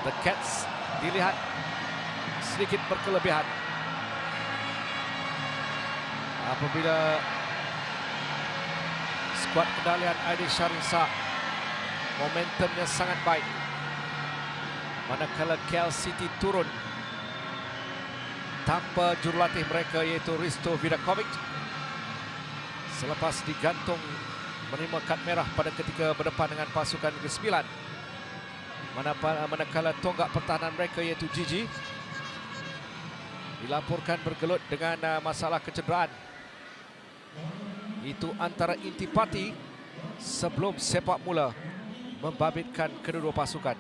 The Cats dilihat sedikit berkelebihan apabila skuad kendalian Aidil Sharifah momentumnya sangat baik, manakala KL City turun tanpa jurulatih mereka iaitu Risto Vidakovic selepas digantung menerima kad merah pada ketika berdepan dengan pasukan Negeri Sembilan. Manakala tonggak pertahanan mereka iaitu Gigi dilaporkan bergelut dengan masalah kecederaan. Itu antara intipati sebelum sepak mula membabitkan kedua-dua pasukan.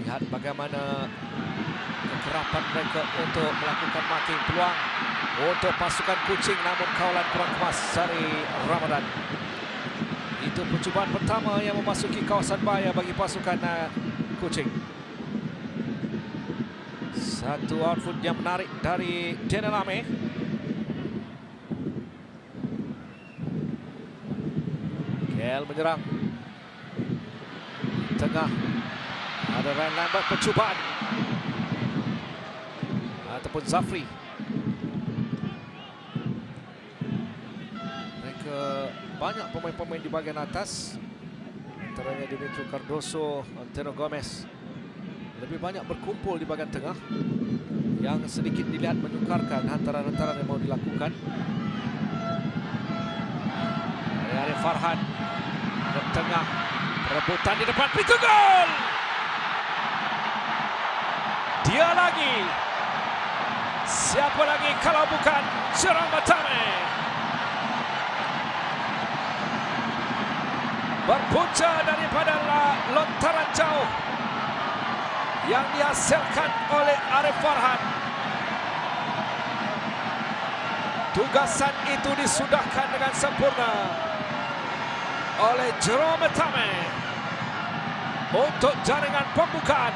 Lihat bagaimana kekerapan mereka untuk melakukan marking. Peluang untuk pasukan Kuching, namun kawalan kurang kemas dari Ramadan. Itu percubaan pertama yang memasuki kawasan bahaya bagi pasukan Kuching. Satu output yang menarik dari Daniel Ame. KL menyerang. Tengah ada Ryan Lambert, percubaan ataupun Zafri. Mereka banyak pemain-pemain di bahagian atas, antaranya Dimitri Cardoso, Antero Gomez. Lebih banyak berkumpul di bahagian tengah yang sedikit dilihat menyukarkan hantaran-hantaran yang mau dilakukan. Arif Farhan ke tengah, perebutan di depan, pintu gol! Dia lagi. Siapa lagi kalau bukan Jerome Matame? Berpunca daripada lontaran jauh yang dihasilkan oleh Arif Farhan. Tugasan itu disudahkan dengan sempurna oleh Jerome Matame untuk jaringan pembukaan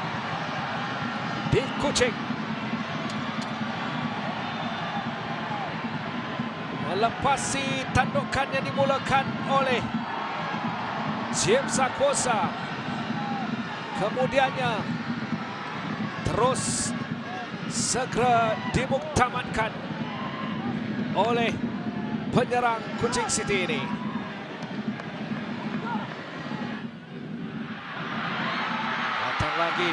di Kuching. Melepasi tandukan yang dimulakan oleh James Akosa. Kemudiannya terus segera dimuktamadkan oleh penyerang Kuching City ini. Datang lagi.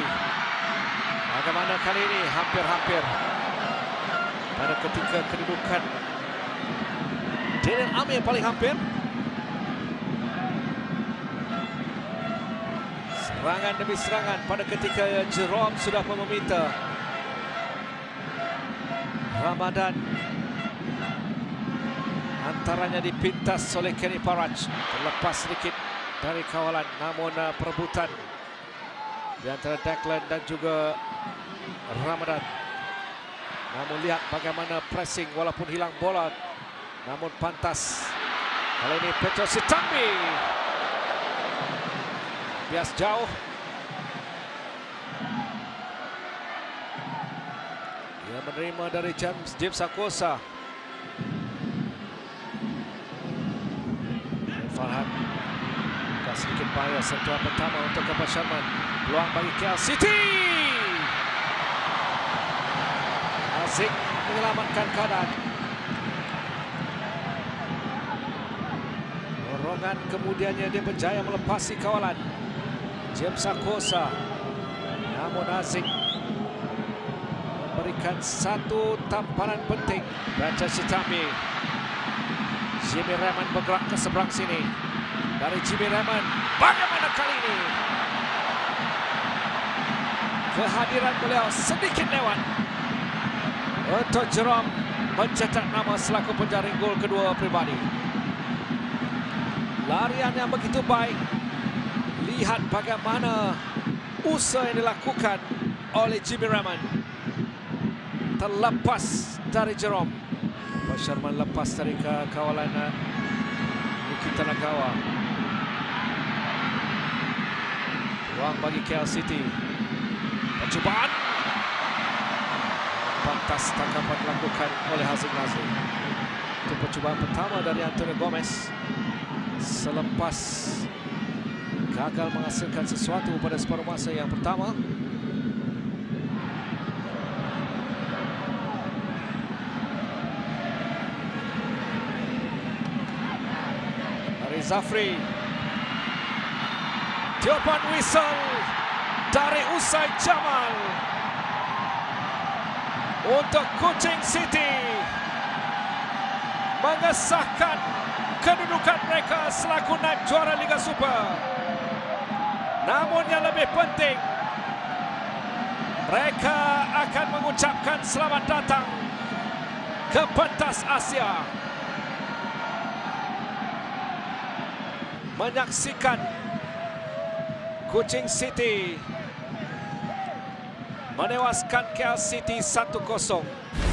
Bagaimana kali ini? Hampir-hampir pada ketika kedudukan Daniel Ame yang paling hampir. Serangan demi serangan pada ketika Jerome sudah meminta. Ramadan antaranya dipintas oleh Kenny Paraj, terlepas sedikit dari kawalan, namun perebutan di antara Declan dan juga Ramadan. Namun lihat bagaimana pressing walaupun hilang bola, namun pantas. Kali ini Petro Sitambi bias jauh. Dia menerima dari James Akosa. Farhan buka sedikit bahaya. Sentuhan pertama untuk Kapal Sharman. Peluang bagi KL City. Aziz menyelamatkan keadaan. Dorongan kemudiannya dia berjaya melepasi kawalan James Akosa. Namun Aziz memberikan satu tamparan penting. Baca Sitambi. Jimmy Rahman bergerak ke seberang sini. Dari Jimmy Rahman, bagaimana kali ini? Kehadiran beliau sedikit lewat untuk Jerome mencetak nama selaku penjaring gol kedua pribadi. Larian yang begitu baik. Lihat bagaimana usaha yang dilakukan oleh Jimmy Rahman. Terlepas dari Jerome. Pak Sharman lepas dari kawalan Bukit Tanagawa. Ruang bagi KL City. Percubaan. Pantas tangkapan dilakukan oleh Haziq Nazri. Itu percubaan pertama dari Antonio Gomez selepas gagal menghasilkan sesuatu pada separuh masa yang pertama. Dari Zafri, tiupan whistle dari Usaid Jamal untuk Kuching City mengesahkan kedudukan mereka selaku naib juara Liga Super. Namun yang lebih penting, mereka akan mengucapkan selamat datang ke pentas Asia. Menyaksikan Kuching City menewaskan KL City 1-0.